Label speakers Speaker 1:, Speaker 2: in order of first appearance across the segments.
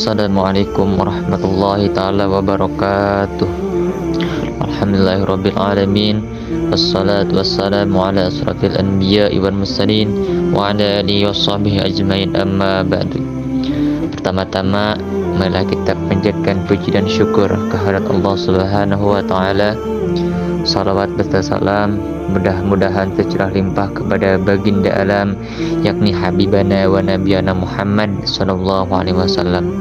Speaker 1: Assalamualaikum warahmatullahi ta'ala wabarakatuh. Alhamdulillahirabbil alamin. Wassalatu wassalamu ala asrafil anbiya'i wal mursalin wa ala alihi washabihi ajmain, amma ba'du. Pertama-tama marilah kita panjatkan puji dan syukur kehadirat Allah Subhanahu wa taala. Salawat serta salam mudah-mudahan tercurah limpah kepada baginda alam, yakni habibana wa nabiyana Muhammad sallallahu alaihi wasallam.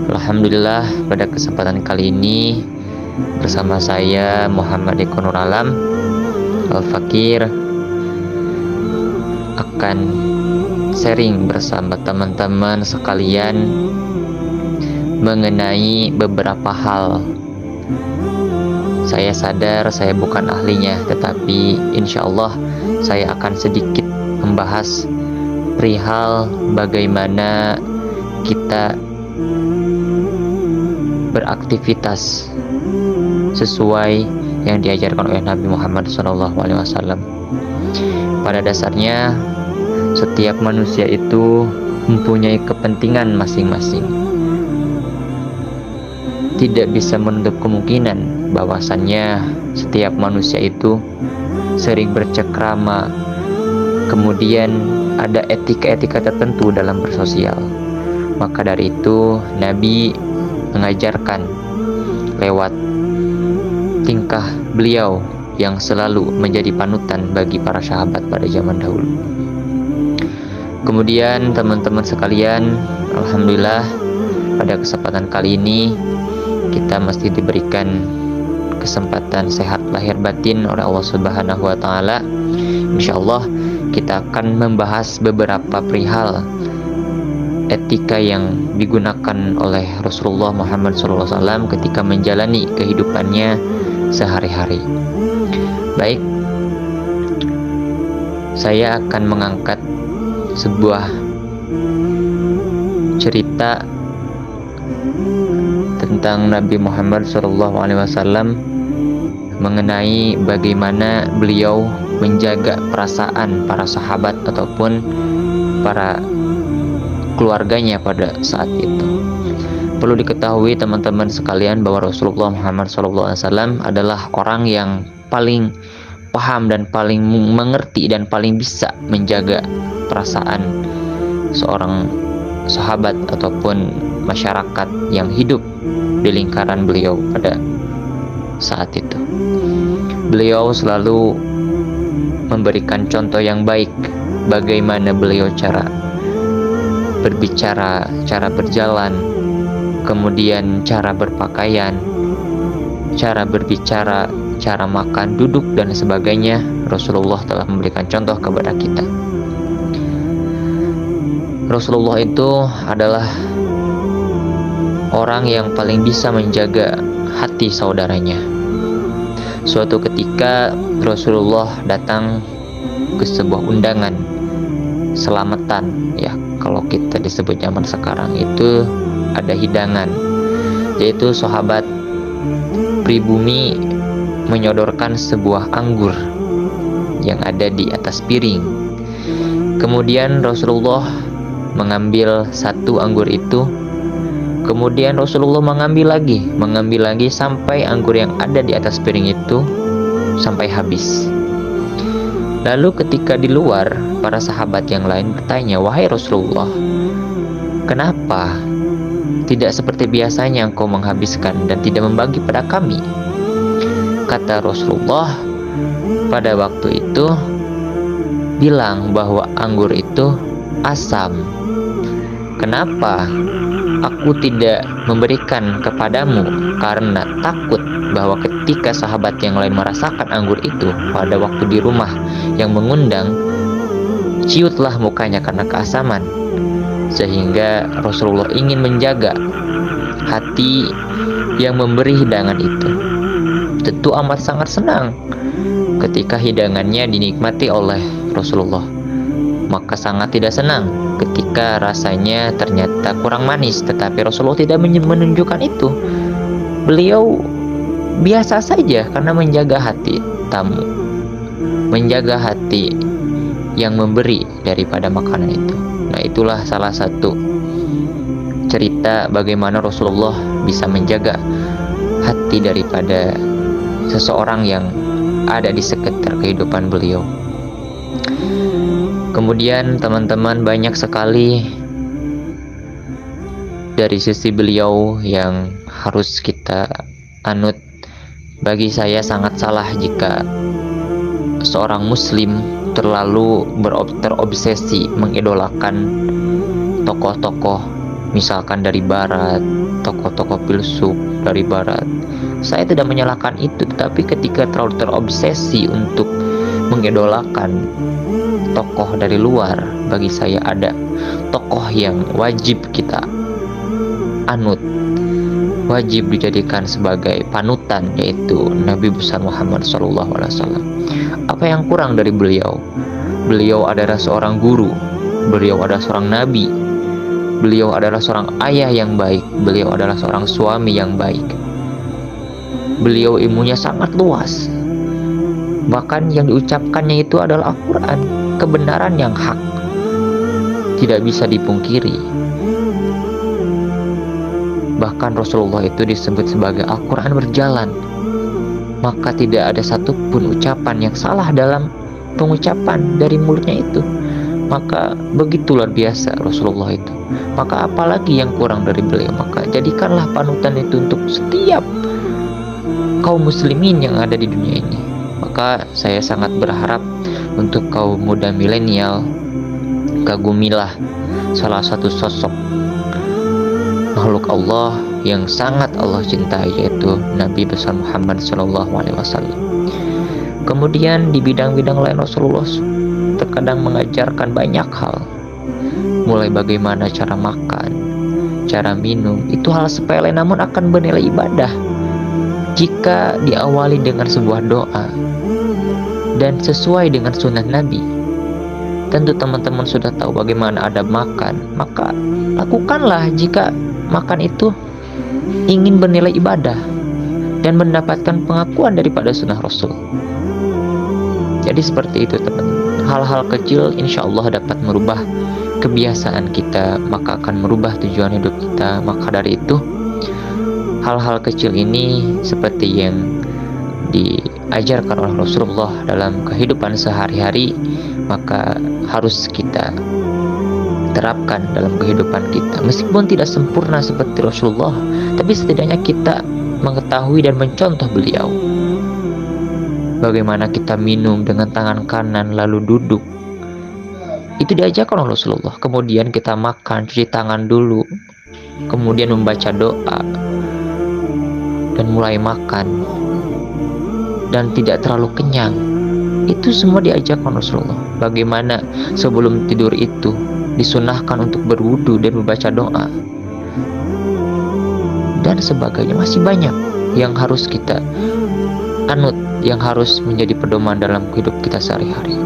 Speaker 1: Alhamdulillah, pada kesempatan kali ini bersama saya Muhammad Eko Nur Alam Al-Fakir akan sharing bersama teman-teman sekalian mengenai beberapa hal. Saya sadar saya bukan ahlinya, tetapi insya Allah saya akan sedikit membahas perihal bagaimana kita beraktivitas sesuai yang diajarkan oleh Nabi Muhammad SAW. Pada dasarnya setiap manusia itu mempunyai kepentingan masing-masing. Tidak bisa menutup kemungkinan bahwasannya setiap manusia itu sering bercengkrama, kemudian ada etika-etika tertentu dalam bersosial. Maka dari itu Nabi mengajarkan lewat tingkah beliau yang selalu menjadi panutan bagi para sahabat pada zaman dahulu. Kemudian teman-teman sekalian, alhamdulillah pada kesempatan kali ini kita mesti diberikan kesempatan sehat lahir batin oleh Allah Subhanahu wa taala. Insyaallah kita akan membahas beberapa perihal etika yang digunakan oleh Rasulullah Muhammad SAW ketika menjalani kehidupannya sehari-hari. Baik, saya akan mengangkat sebuah cerita tentang Nabi Muhammad SAW mengenai bagaimana beliau menjaga perasaan para sahabat ataupun para keluarganya pada saat itu. Perlu diketahui teman-teman sekalian bahwa Rasulullah Muhammad SAW adalah orang yang paling paham dan paling mengerti dan paling bisa menjaga perasaan seorang sahabat ataupun masyarakat yang hidup di lingkaran beliau pada saat itu. Beliau selalu memberikan contoh yang baik bagaimana beliau cara berbicara, cara berjalan, kemudian cara berpakaian, cara berbicara, cara makan, duduk dan sebagainya. Rasulullah telah memberikan contoh kepada kita. Rasulullah itu adalah orang yang paling bisa menjaga hati saudaranya. Suatu ketika Rasulullah datang ke sebuah undangan selamatan, ya kalau kita disebut zaman sekarang itu ada hidangan, yaitu sahabat pribumi menyodorkan sebuah anggur yang ada di atas piring. Kemudian Rasulullah mengambil satu anggur itu, kemudian Rasulullah mengambil lagi sampai anggur yang ada di atas piring itu sampai habis. Lalu ketika di luar, para sahabat yang lain bertanya, "Wahai Rasulullah, kenapa tidak seperti biasanya engkau menghabiskan dan tidak membagi pada kami?" Kata Rasulullah pada waktu itu, bilang bahwa anggur itu asam. Kenapa aku tidak memberikan kepadamu? Karena takut bahwa ketika sahabat yang lain merasakan anggur itu pada waktu di rumah yang mengundang, ciutlah mukanya karena keasaman. Sehingga Rasulullah ingin menjaga hati yang memberi hidangan itu. Tentu amat sangat senang ketika hidangannya dinikmati oleh Rasulullah. Maka sangat tidak senang ketika rasanya ternyata kurang manis. Tetapi Rasulullah tidak menunjukkan itu. Beliau biasa saja karena menjaga hati tamu, menjaga hati yang memberi daripada makanan itu. Nah, itulah salah satu cerita bagaimana Rasulullah bisa menjaga hati daripada seseorang yang ada di sekitar kehidupan beliau. Kemudian teman-teman, banyak sekali dari sisi beliau yang harus kita anut. Bagi saya sangat salah jika seorang muslim terlalu terobsesi mengidolakan tokoh-tokoh misalkan dari barat, tokoh-tokoh filsuf dari barat. Saya tidak menyalahkan itu, tetapi ketika terlalu terobsesi untuk mengidolakan tokoh dari luar, bagi saya ada tokoh yang wajib kita anut, wajib dijadikan sebagai panutan, yaitu Nabi besar Muhammad SAW. Apa yang kurang dari beliau? Beliau adalah seorang guru, beliau adalah seorang nabi, beliau adalah seorang ayah yang baik, beliau adalah seorang suami yang baik. Beliau ilmunya sangat luas, bahkan yang diucapkannya itu adalah Al-Quran, kebenaran yang hak, tidak bisa dipungkiri. Bahkan Rasulullah itu disebut sebagai Al-Quran berjalan, maka tidak ada satupun ucapan yang salah dalam pengucapan dari mulutnya itu. Maka begitu luar biasa Rasulullah itu. Maka apalagi yang kurang dari beliau? Maka jadikanlah panutan itu untuk setiap kaum muslimin yang ada di dunia ini. Maka saya sangat berharap untuk kaum muda milenial, kagumilah salah satu sosok makhluk Allah yang sangat Allah cintai, yaitu Nabi besar Muhammad SAW. Kemudian di bidang-bidang lain Rasulullah terkadang mengajarkan banyak hal, mulai bagaimana cara makan, cara minum. Itu hal sepele namun akan bernilai ibadah jika diawali dengan sebuah doa dan sesuai dengan sunnah Nabi. Tentu teman-teman sudah tahu bagaimana adab makan, maka lakukanlah jika makan itu ingin bernilai ibadah dan mendapatkan pengakuan daripada sunnah Rasul. Jadi seperti itu teman. Hal-hal kecil insya Allah dapat merubah kebiasaan kita, maka akan merubah tujuan hidup kita. Maka dari itu, hal-hal kecil ini seperti yang diajarkan oleh Rasulullah dalam kehidupan sehari-hari, maka harus kita terapkan dalam kehidupan kita. Meskipun tidak sempurna seperti Rasulullah, tapi setidaknya kita mengetahui dan mencontoh beliau. Bagaimana kita minum dengan tangan kanan lalu duduk, itu diajarkan oleh Rasulullah. Kemudian kita makan, cuci tangan dulu, kemudian membaca doa dan mulai makan, dan tidak terlalu kenyang. Itu semua diajarkan Rasulullah. Bagaimana sebelum tidur itu disunahkan untuk berwudu dan membaca doa dan sebagainya. Masih banyak yang harus kita anut, yang harus menjadi pedoman dalam hidup kita sehari-hari.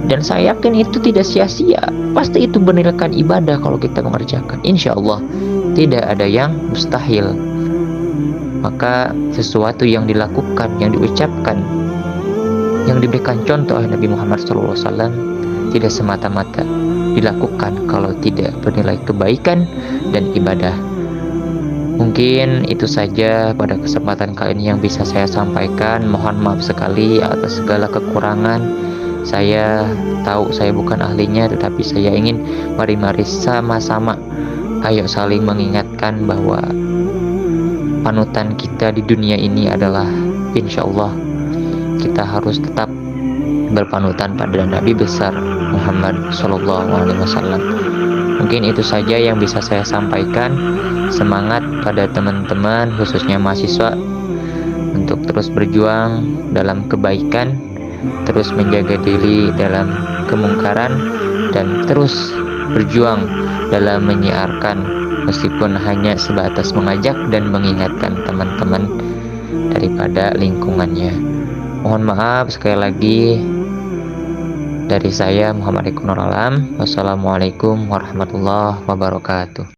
Speaker 1: Dan saya yakin itu tidak sia-sia, pasti itu bernilaikan ibadah kalau kita mengerjakan. Insya Allah tidak ada yang mustahil. Maka sesuatu yang dilakukan, yang diucapkan, yang diberikan contoh oleh Nabi Muhammad SAW tidak semata-mata dilakukan kalau tidak bernilai kebaikan dan ibadah. Mungkin itu saja pada kesempatan kali ini yang bisa saya sampaikan. Mohon maaf sekali atas segala kekurangan. Saya tahu saya bukan ahlinya, tetapi saya ingin mari-mari sama-sama ayo saling mengingatkan bahwa panutan kita di dunia ini adalah insya Allah kita harus tetap berpanutan pada Nabi besar Muhammad SAW. Mungkin itu saja yang bisa saya sampaikan. Semangat pada teman-teman, khususnya mahasiswa, untuk terus berjuang dalam kebaikan, terus menjaga diri dalam kemungkaran, dan terus berjuang dalam menyiarkan, meskipun hanya sebatas mengajak dan mengingatkan teman-teman daripada lingkungannya. Mohon maaf sekali lagi dari saya Muhammad Eko Nur Alam. Wassalamualaikum warahmatullahi wabarakatuh.